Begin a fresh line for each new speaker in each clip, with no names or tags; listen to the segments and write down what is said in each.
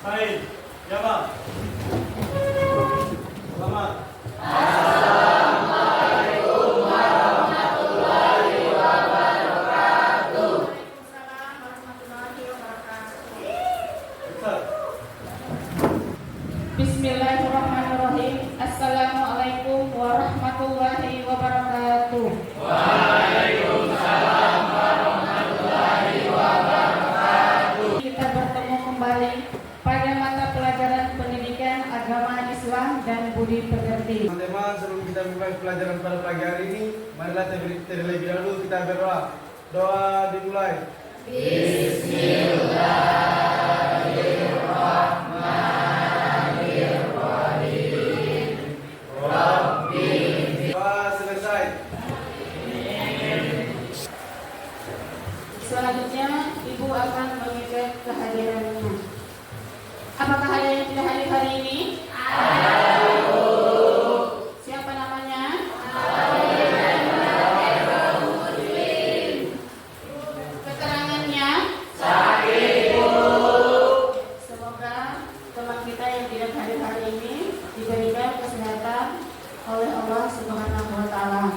Baik, ya Bang. Selamat.
Bismillahirrahmanirrahim. Assalamualaikum warahmatullahi wabarakatuh.
Waalaikumsalam warahmatullahi wabarakatuh.
Kita bertemu kembali pada mata pelajaran pendidikan agama Islam dan budi pekerti.
Teman-teman, sebelum kita mulai pelajaran pada pagi hari ini, marilah terlebih dahulu kita berdoa. Doa dimulai. Doa selesai.
Selanjutnya Ibu akan mengecek kehadirannya. Apakah ada yang tidak hadir hari ini? Siapa namanya? Keterangannya? Semoga teman kita yang tidak hadir hari ini diberikan kesehatan oleh Allah Subhanahu wa taala.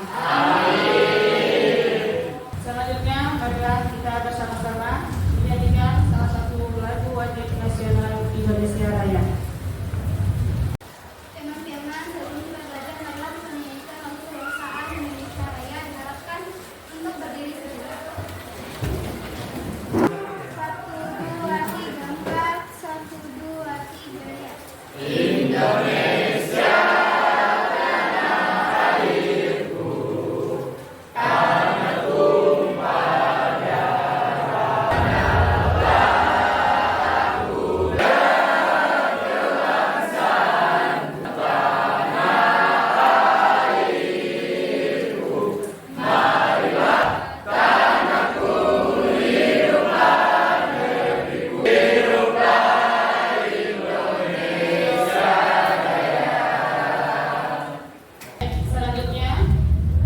Selanjutnya marilah kita bersama-sama menyanyikan salah satu lagu wajib nasional Indonesia Raya.
Teman-teman, sebelum kita belajar marilah kita menyanyikan lagu kebangsaan Indonesia Raya. Diharapkan untuk berdiri sejenak. 1, 2, 3, 4. 1, 2, 3 ya.
Indonesia
Selanjutnya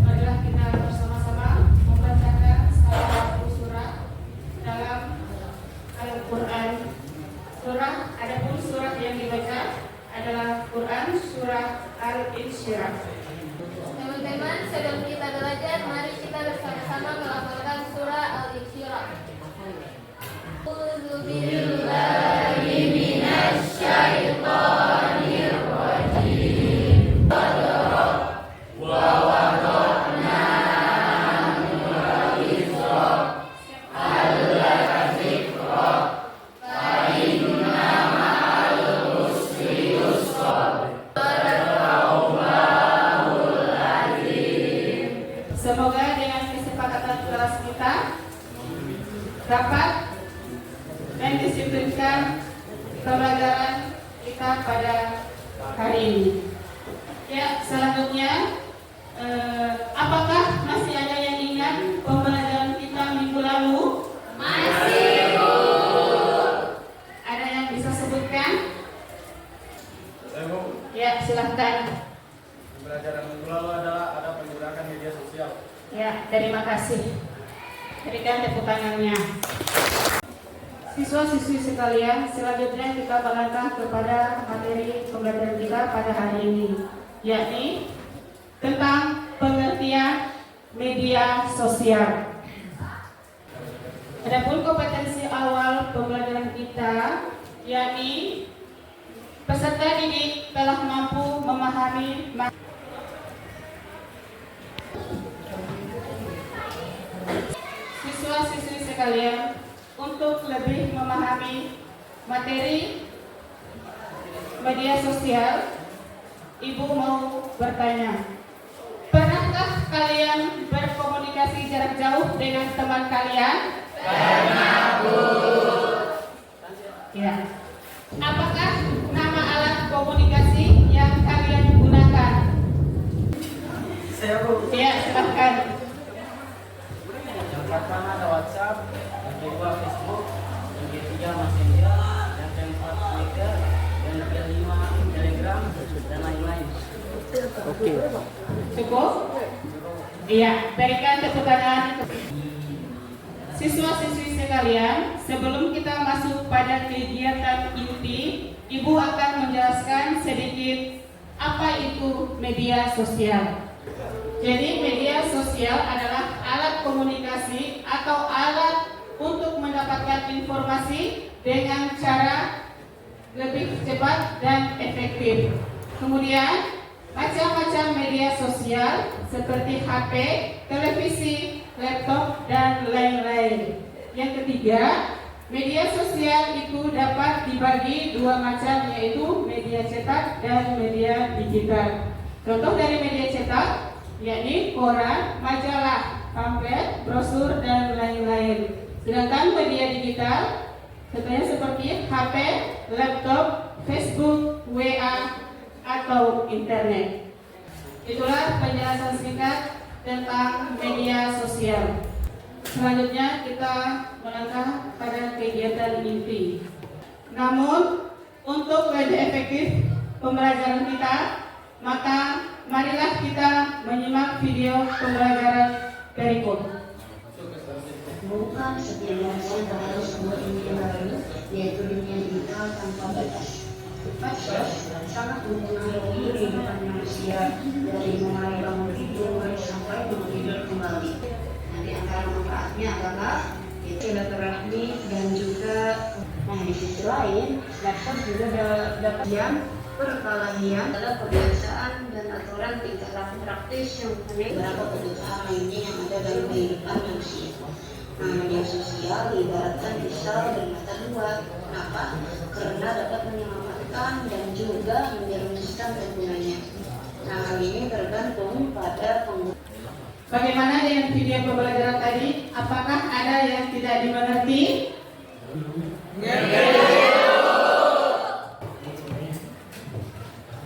marilah kita bersama-sama membacakan salah satu surat dalam Al-Quran. Adapun surat yang dibaca adalah Quran surah Al-Insyirah.
Teman-teman, sebelum kita belajar, mari kita bersama-sama melafalkan surah Al-Insyirah. A'udzu billahi minasyaitonir rajim.
Semoga dengan kesepakatan kelas kita dapat mendisiplinkan pembelajaran kita pada hari ini. Ya, selanjutnya apakah masih ada yang ingat pembelajaran kita minggu lalu?
Masih, Bu.
Ada yang bisa sebutkan?
Saya mau
Ya, silahkan.
pelajaran minggu lalu adalah ada penggunaan media sosial.
Ya, terima kasih. Berikan tepuk tangannya. Siswa-siswi sekalian, selanjutnya kita melangkah kepada materi pembelajaran kita pada hari ini, yakni tentang pengertian media sosial. Adapun kompetensi awal pembelajaran kita, yakni peserta didik telah mampu memahami siswa-siswi sekalian, untuk lebih memahami materi media sosial, Ibu mau bertanya, pernahkah kalian berkomunikasi jarak jauh dengan teman kalian?
Pernah, Bu.
Ya. Apakah nama alat komunikasi yang kalian gunakan?
Saya Bu.
Ya, silahkan.
Yang pertama ada WhatsApp, yang kedua Facebook, yang ketiga Messenger, yang keempat Twitter, yang kelima Telegram, dan lain-lain.
Cukup? Iya, berikan tepuk tangan. Siswa-siswi sekalian, sebelum kita masuk pada kegiatan inti Ibu akan menjelaskan sedikit apa itu media sosial. Jadi media sosial adalah alat komunikasi atau alat untuk mendapatkan informasi dengan cara lebih cepat dan efektif. Kemudian macam-macam media sosial seperti HP, televisi, laptop, dan lain-lain. Yang ketiga, media sosial itu dapat dibagi dua macam, yaitu media cetak dan media digital. Contoh dari media cetak yakni koran, majalah, pamflet, brosur, dan lain-lain. Sedangkan media digital contohnya seperti HP, laptop, Facebook, WA, atau internet. Itulah penjelasan singkat tentang media sosial. Selanjutnya kita melangkah pada kegiatan inti. Namun untuk lebih efektif pembelajaran kita, maka marilah kita menyimak video pembelajaran berikut.
Bukan setiap manusia harus sebuah dunia baru, yaitu dunia digital tanpa batas. Medsos sangat mempengaruhi kehidupan manusia dari mulai bangun tidur sampai bangun tidur kembali. Nah, di antara manfaatnya adalah silaturahmi dan juga, di sisi lain, laptop juga dapat perkelahian adalah kebiasaan dan aturan tingkah laku praktis yang punya beberapa kebutuhan lainnya yang ada dalam kehidupan manusia. Nah, media sosial diibaratkan pisau bermata dua. Kenapa? Karena dapat menyelamatkan dan juga menjerumuskan penggunanya. Nah, hal ini tergantung pada pengguna.
Bagaimana dengan video pembelajaran tadi? Apakah ada yang tidak dimengerti?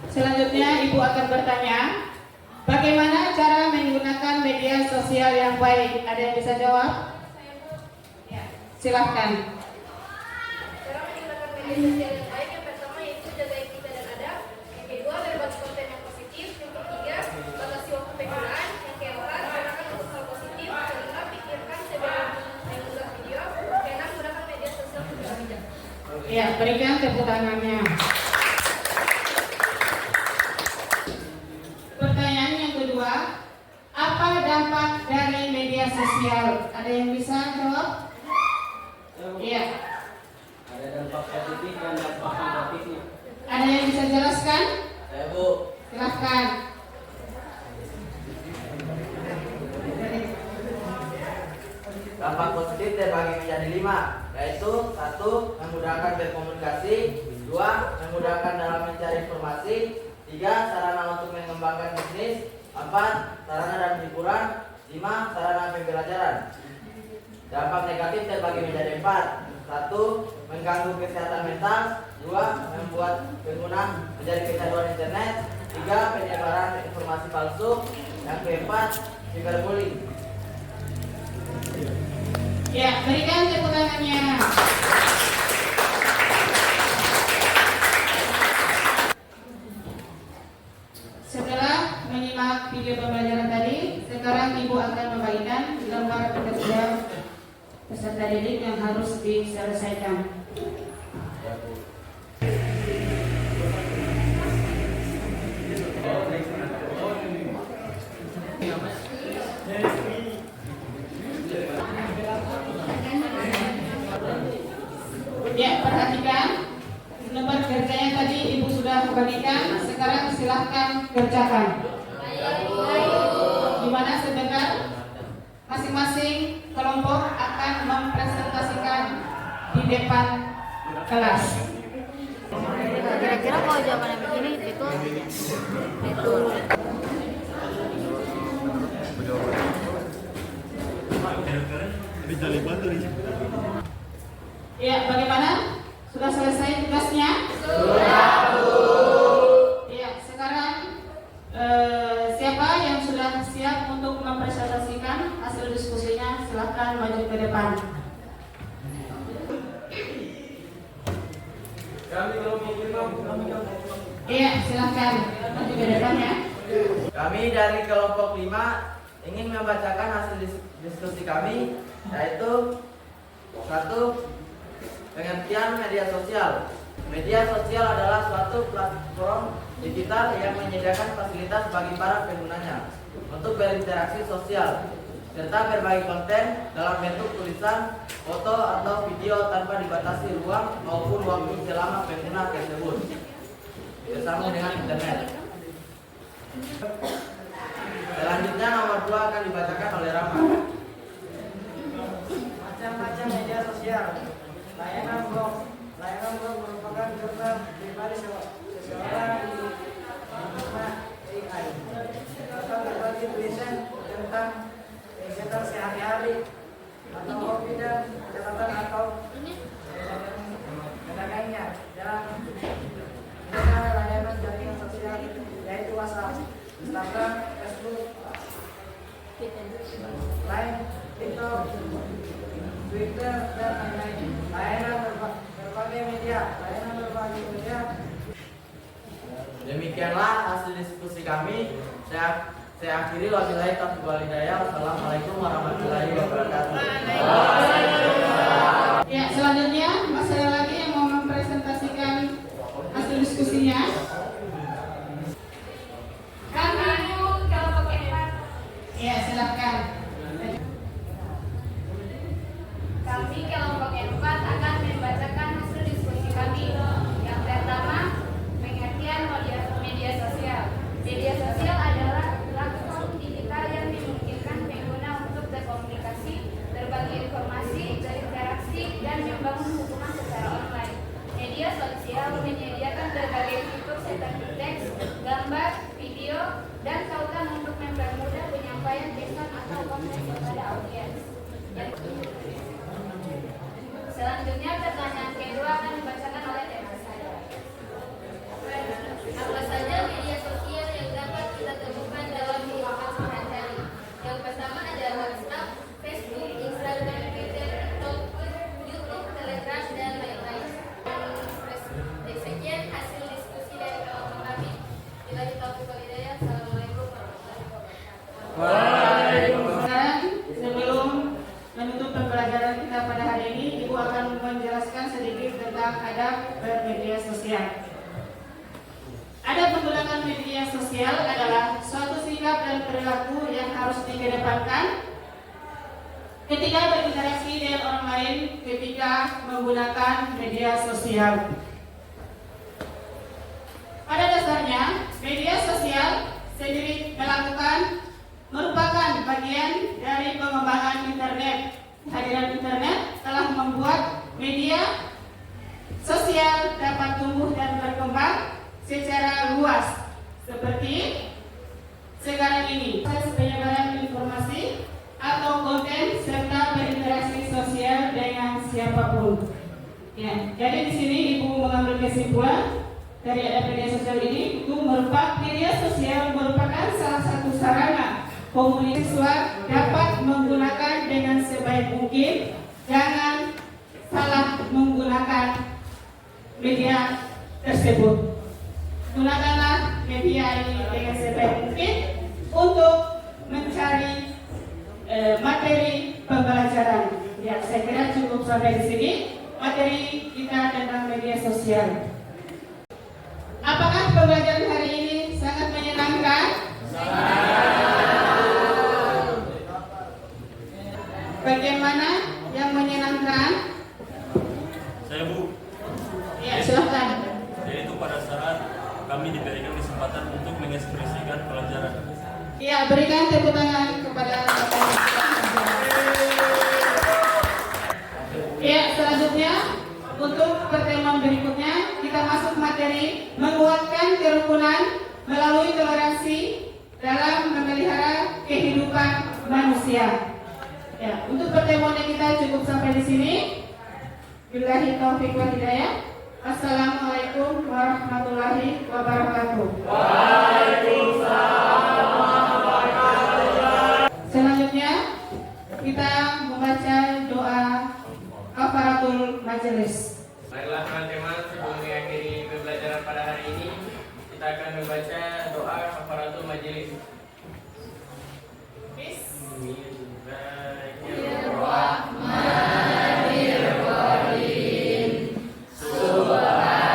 Selanjutnya Ibu akan bertanya, bagaimana cara menggunakan media sosial yang baik? Ada yang bisa jawab? Silahkan.
Cara menggunakan media sosial yang baik, yang pertama yaitu jaga etika dan adab. Yang kedua, berbagi konten yang positif. Yang ketiga, batasi waktu penggunaan. Yang keempat, gunakan untuk hal positif. Kelima, pikirkan sebelum mengunggah video. Keenam, gunakan media sosial secara bijak.
Ya, berikan tepuk tangannya. Pertanyaan yang kedua, apa dampak dari media sosial? Ada yang bisa jawab? Iya.
Ada dampak positif dan dampak negatifnya.
Ada yang bisa jelaskan?
Saya Bu.
Silahkan.
Dampak positif terbagi menjadi 5, yaitu 1. Memudahkan berkomunikasi, 2. Memudahkan dalam mencari informasi, 3. Sarana untuk mengembangkan bisnis, 4. Sarana dan hiburan, 5. Sarana pembelajaran. Dampak negatif terbagi menjadi 4. 1. Mengganggu kesehatan mental, 2. Membuat pengguna menjadi kecanduan internet, 3. Penyebaran informasi palsu, yang keempat cyberbullying.
Ya, berikan tepuk tangannya. Setelah menyimak video pembelajaran tadi, sekarang Ibu akan membagikan lembar tugas peserta didik yang harus diselesaikan. Ya, perhatikan lembar kerjanya tadi Ibu sudah bagikan. Sekarang silahkan kerjakan. Dimana sebentar masing-masing kelompok akan mempresentasikan di depan kelas.
Kira-kira kalau jawabannya begini itu
Ya, bagaimana? Sudah selesai tugasnya?
Sudah, Bu.
Ya, sekarang siapa yang sudah siap untuk mempresentasikan hasil diskusinya? Silahkan maju ke depan. Iya, silahkan maju ke depan ya.
Kami dari kelompok 5 ingin membacakan hasil diskusi kami, yaitu 1. Pengertian media sosial. Media sosial adalah suatu platform digital yang menyediakan fasilitas bagi para penggunanya untuk berinteraksi sosial serta berbagi konten dalam bentuk tulisan, foto, atau video tanpa dibatasi ruang maupun waktu selama pengguna tersebut bersama dengan internet. Selanjutnya nomor 2 akan dibacakan oleh Rama.
Macam-macam media sosial. Layanan blog merupakan jurnal pribadi seseorang di bernama AI atau berbagi tulisan tentang kegiatan sehari-hari atau hobi dan catatan atau pedagangnya dalam layanan jaringan sosial yaitu WhatsApp, Instagram, Facebook, Line, TikTok, Twitter, dan lain-lain. Layanan berbagai media.
Demikianlah hasil diskusi kami. Saya akhiri, wabillahi taufiq wal hidayah. Wassalamualaikum warahmatullahi wabarakatuh.
Ya, selanjutnya masih ada lagi yang mau mempresentasikan hasil diskusinya. Ya, silakan.
Kami kelompok 4 akan membacakan hasil diskusi kami. Yang pertama, pengertian media sosial. Media sosial adalah platform digital yang memungkinkan pengguna untuk berkomunikasi, berbagi informasi, berinteraksi, dan membangun hubungan secara online. Media sosial menyediakan berbagai fitur seperti teks, gambar, video, dan tautan untuk mempermudah penyampaian pesan atau konten kepada audiens. Selanjutnya pertanyaan kedua akan dibacakan oleh teman saya. Apa saja media sosial yang dapat kita temukan dalam kehidupan sehari-hari? Yang pertama adalah WhatsApp, Facebook, Instagram, Twitter, TikTok, YouTube, Telegram, dan lain-lain. Sekian hasil diskusi dari kelompok kami. Bila taufiq wal hidayah. Assalamualaikum warahmatullahi wabarakatuh.
Sekarang sebelum menutup pembelajaran kita pada hari ini, Ibu akan menjelaskan sedikit tentang adab bermedia sosial. Adab menggunakan media sosial adalah suatu sikap dan perilaku yang harus dikedepankan ketika berinteraksi dengan orang lain ketika menggunakan media sosial. Pada dasarnya, media sosial sendiri merupakan bagian dari pengembangan internet. Kehadiran internet telah membuat media sosial dapat tumbuh dan berkembang secara luas seperti sekarang ini. Proses penyebaran informasi atau konten serta berinteraksi sosial dengan siapapun. Ya, jadi di sini Ibu mengambil kesimpulan dari ada media sosial ini, itu media sosial merupakan salah satu sarana komunikasi dapat menggunakan dengan sebaik mungkin. Jangan salah menggunakan media tersebut. Gunakanlah media ini dengan sebaik mungkin untuk mencari materi pembelajaran. Ya, saya kira cukup sampai di sini materi kita tentang media sosial. Apakah pembelajaran hari ini sangat menyenangkan? Bagaimana yang menyenangkan?
Saya Bu.
Ya, silahkan.
Yaitu pada saat kami diberikan kesempatan untuk mengekspresikan pelajaran.
Ya, berikan tepuk tangan kepada Bapak. Ya, selanjutnya untuk pertemuan berikutnya kita masuk materi menguatkan kerukunan melalui toleransi dalam memelihara kehidupan manusia. Ya, untuk pertemuan kita cukup sampai di sini. Billahi taufiq wal hidayah. Assalamualaikum warahmatullahi wabarakatuh.
Waalaikumsalam warahmatullahi wabarakatuh.
Selanjutnya kita membaca doa kafaratul majelis.
Baiklah teman-teman, sebelum mengakhiri pembelajaran pada hari ini, kita akan membaca doa kafaratul majelis. Bismillahirrahmanirrahim. Subhanallah.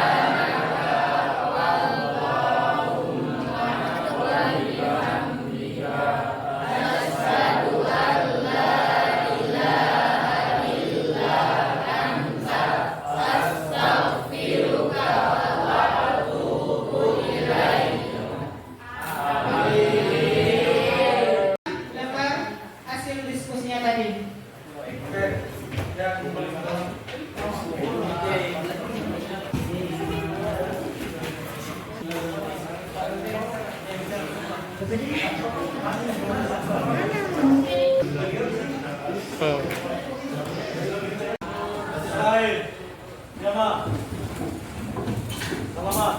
Baik. Ya, Mak. Selamat.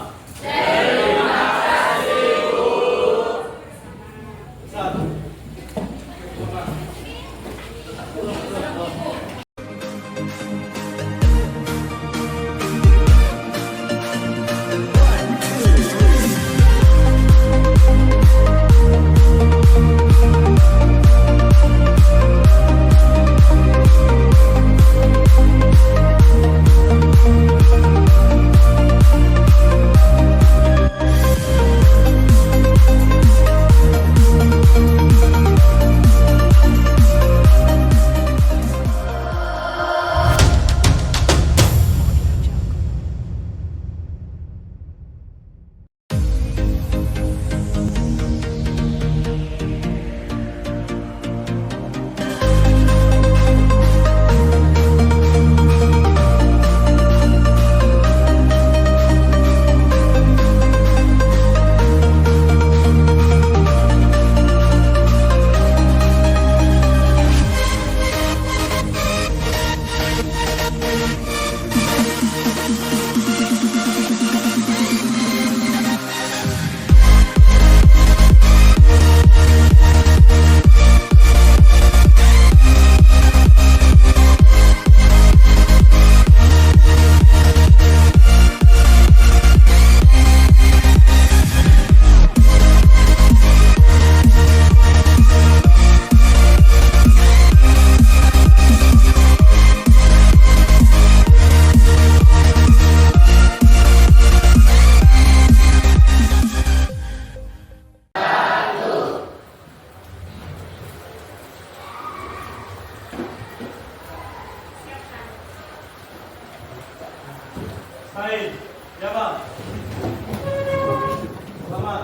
Baik. Ya, Pak. Selamat.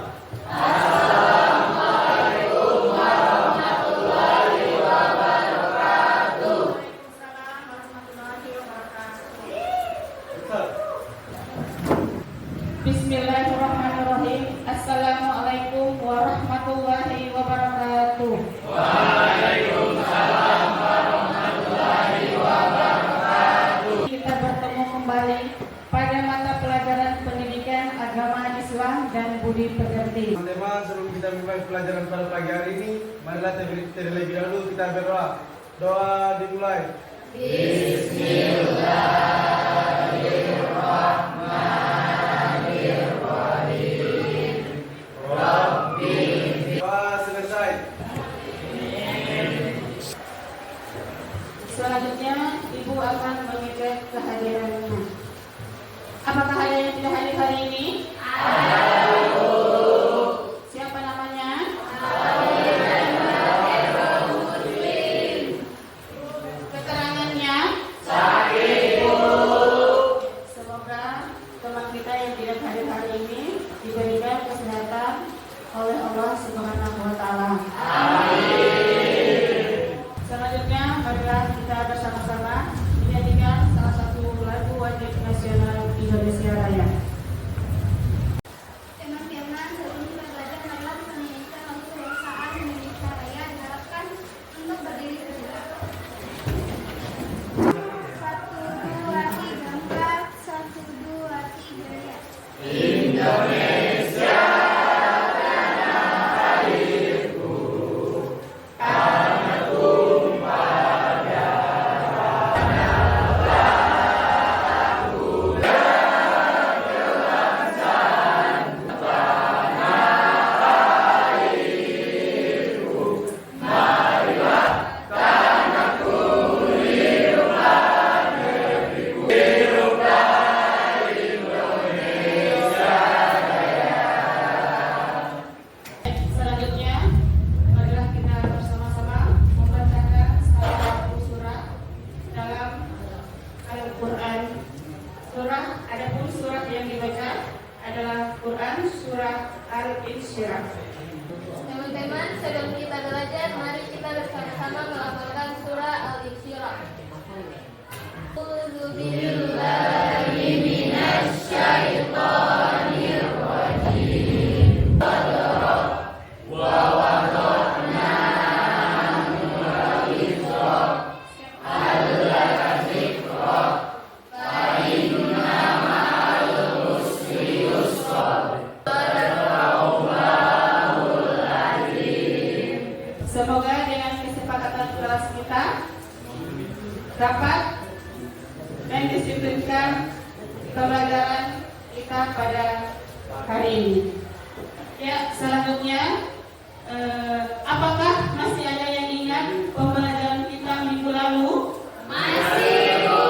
Bismillahirrahmanirrahim. Assalamualaikum warahmatullahi wabarakatuh.
Waalaikumsalam warahmatullahi wabarakatuh.
Kita bertemu kembali pada mata pelajaran pendidikan agama Islam dan budi pekerti.
Teman-teman, sebelum kita mulai pelajaran pada pagi hari ini, marilah terlebih dahulu kita berdoa. Doa dimulai. Doa selesai.
Selanjutnya, Ibu akan mengecek kehadirannya. Apakah ada yang tidak hadir hari ini? Siapa namanya? Keterangannya? Semoga teman kita yang tidak hadir hari ini diberikan kesehatan oleh Allah Subhanahu wa Ta'ala. Selanjutnya, marilah kita bersama-sama menyanyikan salah satu lagu wajib nasional Indonesia Raya.
Teman-teman, sebelum kita belajar, marilah kita menyanyikan lagu kebangsaan Indonesia Raya. Diharapkan untuk berdiri tegak. 1, 2, 3, 4. 1, 2, 3, ya.
Indonesia tanah airku, tanah tumpah darah, aku dan kebangsaan tanah airku. Marilah tanahku, hiduplah negeriku, hiduplah Indonesia Raya.
Selanjutnya, marilah kita bersama-sama membacakan salah satu surah dalam Al-Quran. Adapun surat yang dibaca adalah Quran surah Al-Insyirah.
Teman-teman, sebelum kita belajar, mari kita bersama-sama melafalkan surah Al-Insyirah. A'udzu billahi minasyaitonir rajim.
Wa
dapat mendisiplinkan pembelajaran kita pada hari ini. Ya, selanjutnya, apakah masih ada yang ingat pembelajaran kita minggu lalu?
Masih, Bu.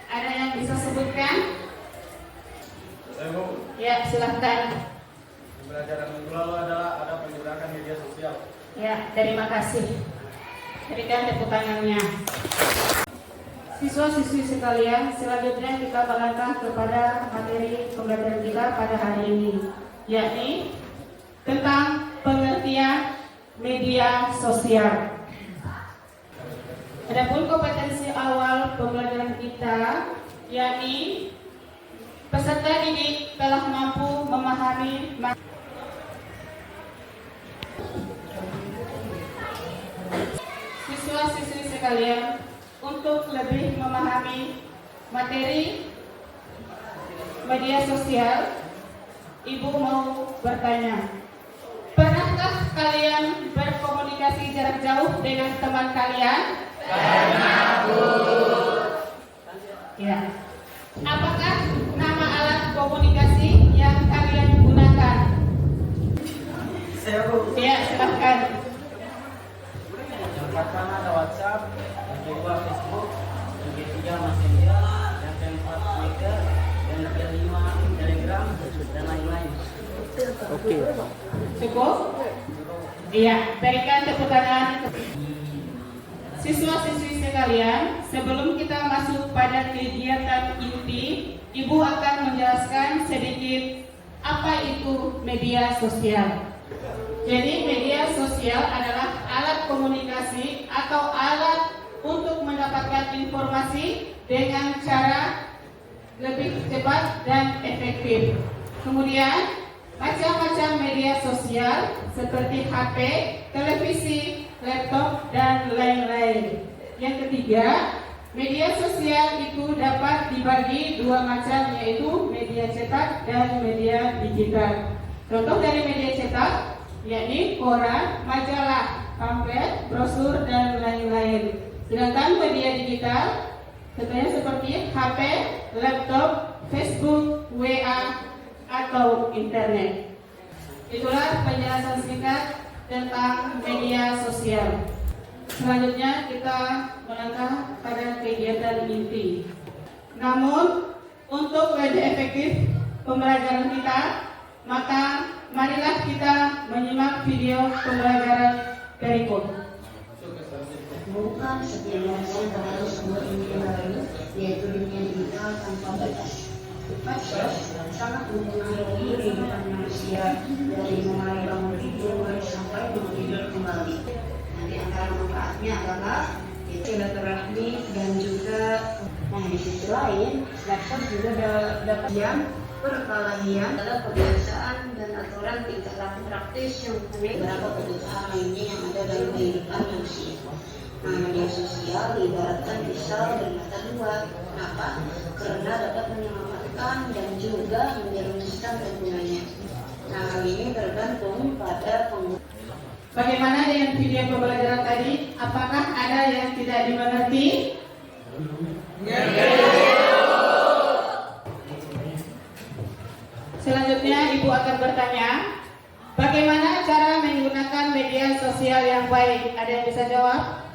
Ada yang bisa sebutkan?
Saya Bu,
Ya, silahkan.
pembelajaran minggu lalu adalah ada penggunaan media sosial.
Ya, terima kasih. Berikan tepuk tangannya. Siswa-siswi sekalian, selanjutnya kita melangkah kepada materi pembelajaran kita pada hari ini, yakni tentang pengertian media sosial. Adapun kompetensi awal pembelajaran kita, yakni peserta didik telah mampu memahami siswa-siswi sekalian, untuk lebih memahami materi media sosial, Ibu mau bertanya, pernahkah kalian berkomunikasi jarak jauh dengan teman kalian?
Pernah, Bu.
Ya. Apakah nama alat komunikasi yang kalian gunakan?
Saya Bu.
Ya, silahkan.
Yang pertama ada WhatsApp, yang kedua Facebook, yang ketiga Messenger, yang keempat Twitter, yang kelima Telegram, dan lain-lain.
Cukup? Iya, berikan tepuk tangan. Siswa-siswi sekalian, sebelum kita masuk pada kegiatan inti, Ibu akan menjelaskan sedikit apa itu media sosial. Jadi media sosial adalah alat komunikasi atau alat untuk mendapatkan informasi dengan cara lebih cepat dan efektif. Kemudian macam-macam media sosial seperti HP, televisi, laptop, dan lain-lain. Yang ketiga, media sosial itu dapat dibagi dua macam, yaitu media cetak dan media digital. Contoh dari media cetak yakni koran, majalah, pamflet, brosur, dan lain-lain. Sedangkan media digital contohnya seperti HP, laptop, Facebook, WA, atau internet. Itulah penjelasan singkat tentang media sosial. Selanjutnya kita melangkah pada kegiatan inti. Namun untuk lebih efektif pembelajaran kita, maka marilah kita menyimak video pembelajaran berikut.
Bukan setiap manusia harus sebuah dunia baru, yaitu dunia digital tanpa batas. Medsos sangat mempengaruhi kehidupan manusia dari mulai bangun tidur sampai mau tidur kembali. Nanti antara manfaatnya adalah silaturahmi dan juga, di sisi lain, laptop juga dapat yang perkelahian adalah kebiasaan dan aturan tingkah laku praktis yang punya beberapa kebutuhan lainnya yang ada dalam kehidupan manusia. Nah, media sosial diibaratkan pisau bermata dua. Kenapa? Karena dapat menyelamatkan dan juga menjerumuskan penggunanya. Nah, hal ini tergantung pada pengguna.
Bagaimana dengan video pembelajaran tadi? Apakah ada yang tidak dimengerti? Selanjutnya Ibu akan bertanya, bagaimana cara menggunakan media sosial yang baik? Ada yang bisa jawab?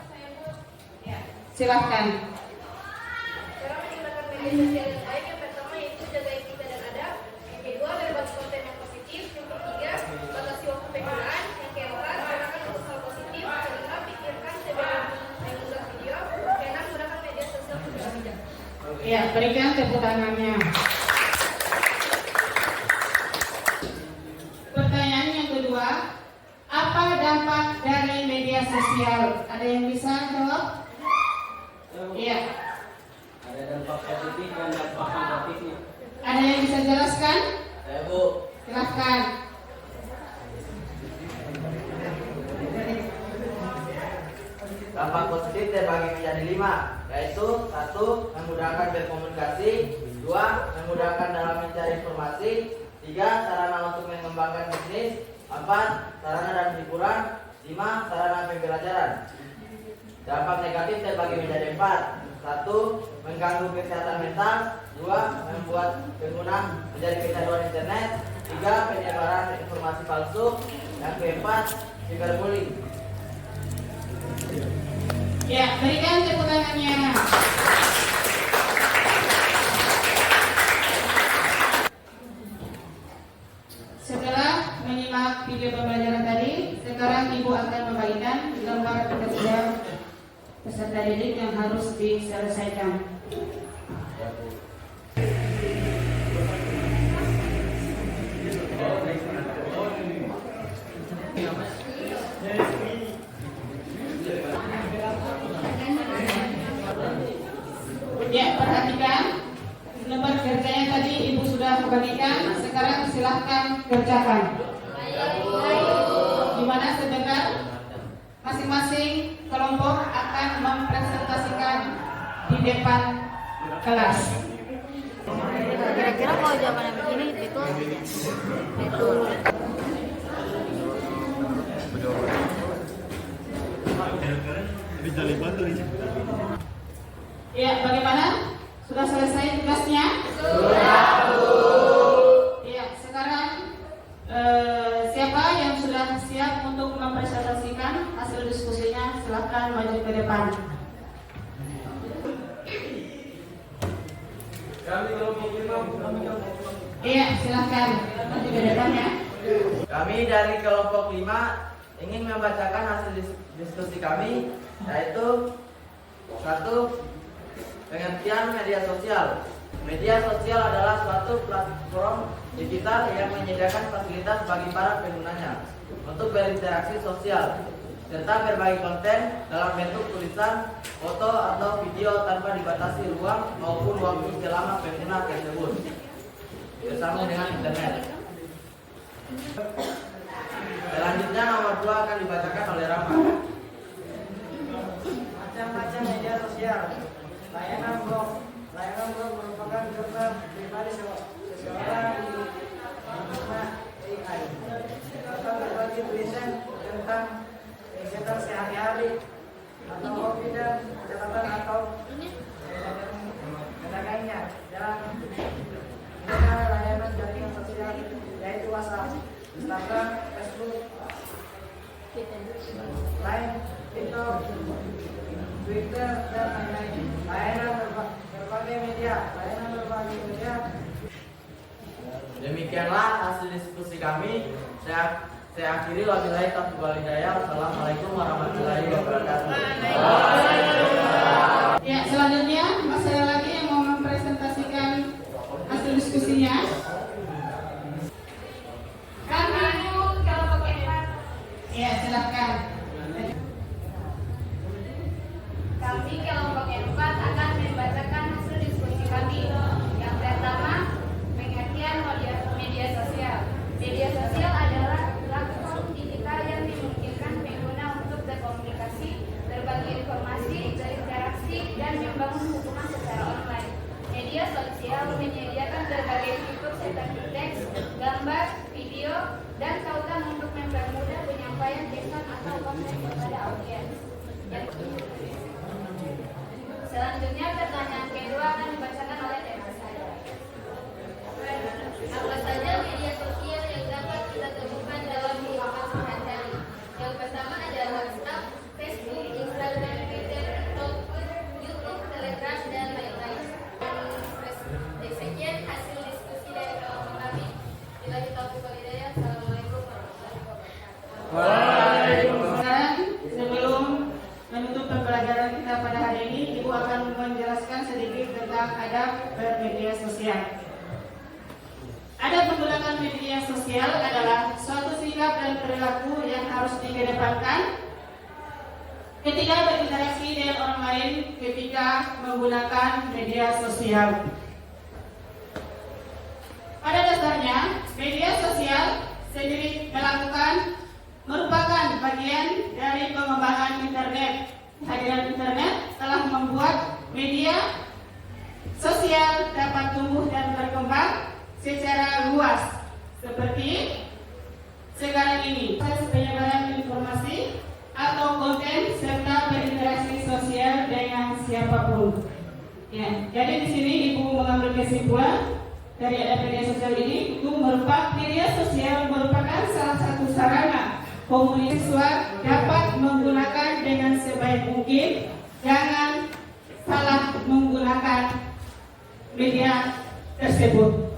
Silahkan.
Cara menggunakan media sosial yang baik, yang pertama yaitu jaga etika dan adab. Yang kedua, berbagi konten yang positif. Yang ketiga, batasi waktu penggunaan. Yang keempat, gunakan untuk hal positif. Kelima, pikirkan sebelum mengunggah video. Keenam, gunakan media sosial secara bijak.
Ya, berikan tepuk tangannya. Pertanyaan yang kedua, apa dampak dari media sosial? Ada yang bisa jawab? Iya.
Ada dampak positif dan dampak negatifnya.
Ada yang bisa jelaskan?
Saya Bu.
Silahkan.
Dampak positif terbagi menjadi 5, yaitu 1. Memudahkan berkomunikasi, 2. Memudahkan dalam mencari informasi, 3. Sarana untuk mengembangkan bisnis, 4. Sarana dan hiburan, 5. Sarana pembelajaran. Dampak negatif terbagi menjadi 4. 1. Mengganggu kesehatan mental. 2. Membuat pengguna menjadi kecanduan internet. 3. Penyebaran informasi palsu. Yang keempat, cyberbullying.
Ya, berikan tepuk tangannya. Setelah menyimak video pembelajaran tadi, sekarang Ibu akan membagikan gambar kerja peserta didik yang harus diselesaikan. Ya, perhatikan lembar kerjanya tadi Ibu sudah bagikan. Sekarang silahkan kerjakan. Gimana sebentar? Masing-masing kelompok akan mempresentasikan di depan kelas.
Kira-kira kalau jawabannya begini itu
Ya, bagaimana? Sudah selesai tugasnya? Ya, sekarang siapa yang sudah siap untuk mempresentasikan hasil diskusinya? Silahkan maju ke depan. Iya, silahkan maju ke depan ya.
Kami dari kelompok 5 ingin membacakan hasil diskusi kami, yaitu 1. Pengertian media sosial. Media sosial adalah suatu platform digital yang menyediakan fasilitas bagi para penggunanya untuk berinteraksi sosial serta berbagi konten dalam bentuk tulisan, foto, atau video tanpa dibatasi ruang maupun waktu selama pengguna tersebut bersama dengan internet. Selanjutnya nomor 2 akan dibacakan oleh Rama.
Macam-macam media sosial. Layanan blog merupakan gambar pribadi seseorang di menggunakan AI atau berbagi tulisan tentang kegiatan sehari-hari atau hobi dan catatan atau pedagangnya dan dengan layanan jaringan sosial yaitu WhatsApp, Instagram, Facebook, Line, TikTok, Twitter, dan lain-lain. Layanan berbagai media.
Demikianlah hasil diskusi kami. Saya akhiri, wabillahi taufiq wal hidayah. Wassalamualaikum warahmatullahi wabarakatuh.
Ya, selanjutnya masih ada lagi yang mau mempresentasikan hasil diskusinya. Ya, silakan.
Kami kelompok 4 akan membacakan hasil diskusi kami. Yang pertama, pengertian media sosial. Media sosial adalah platform digital yang memungkinkan pengguna untuk berkomunikasi, berbagi informasi, berinteraksi, dan membangun hubungan secara online. Media sosial menyediakan berbagai fitur seperti teks, gambar, video, dan tautan untuk mempermudah penyampaian pesan atau konten kepada audiens. Selanjutnya pertanyaan kedua akan dibacakan oleh tema saya. Apa saja media sosial yang dapat kita temukan dalam kehidupan sehari-hari? Yang pertama adalah WhatsApp, Facebook, Instagram, Twitter, TikTok, YouTube, Telegram, dan lain-lain. Sekian hasil diskusi dari kelompok kami. Bila kita buka hidayah, Assalamualaikum warahmatullahi wabarakatuh.
Sekarang sebelum menutup pembelajaran kita pada hari ini, Ibu akan menjelaskan sedikit tentang adab bermedia sosial. Adab menggunakan media sosial adalah suatu sikap dan perilaku yang harus dikedepankan ketika berinteraksi dengan orang lain ketika menggunakan media sosial. Pada dasarnya, media sosial sendiri merupakan bagian dari pengembangan internet. Kehadiran internet telah membuat media sosial dapat tumbuh dan berkembang secara luas seperti sekarang ini. Proses penyebaran informasi atau konten serta berinteraksi siapapun. Ya, jadi di sini Ibu mengambil kesimpulan dari media sosial ini itu media sosial merupakan salah satu sarana komunikasi siswa dapat menggunakan dengan sebaik mungkin. Jangan salah menggunakan media tersebut.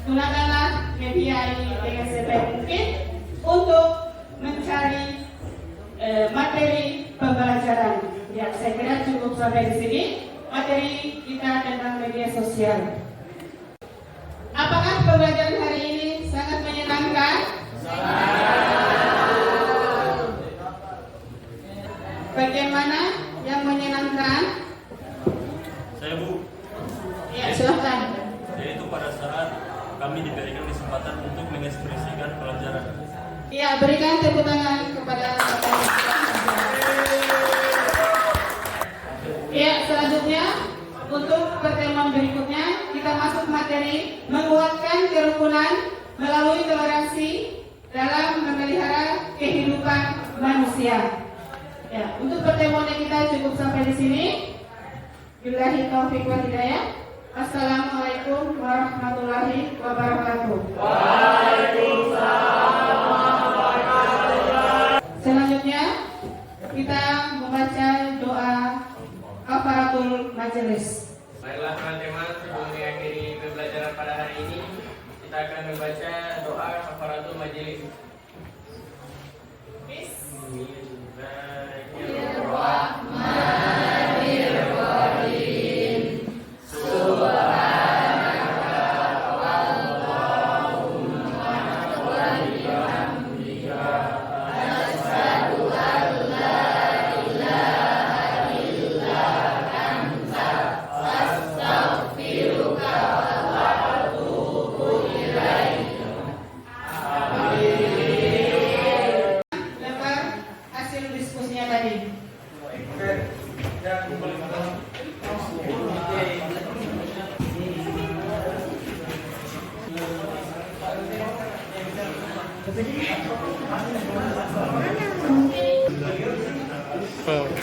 Gunakanlah media ini dengan sebaik mungkin untuk mencari materi pembelajaran. Ya, saya kira cukup sampai di sini materi kita tentang media sosial. Apakah pembelajaran hari ini sangat menyenangkan? Bagaimana yang menyenangkan?
Saya Bu.
Ya, silakan.
Yaitu pada saat kami diberikan kesempatan untuk mengekspresikan pelajaran.
Ya, berikan tepuk tangan kepada Bapak. Ya, selanjutnya untuk pertemuan berikutnya kita masuk materi menguatkan kerukunan melalui toleransi dalam memelihara kehidupan manusia. Ya, untuk pertemuan kita cukup sampai di sini. Billahi taufiq wal hidayah. Assalamualaikum warahmatullahi wabarakatuh. Selanjutnya kita membaca doa kafaratul majelis.
Baiklah teman-teman, sebelum mengakhiri pembelajaran pada hari ini, kita akan membaca doa kafaratul majelis. Bismillahirrahmanirrahim.
Oh.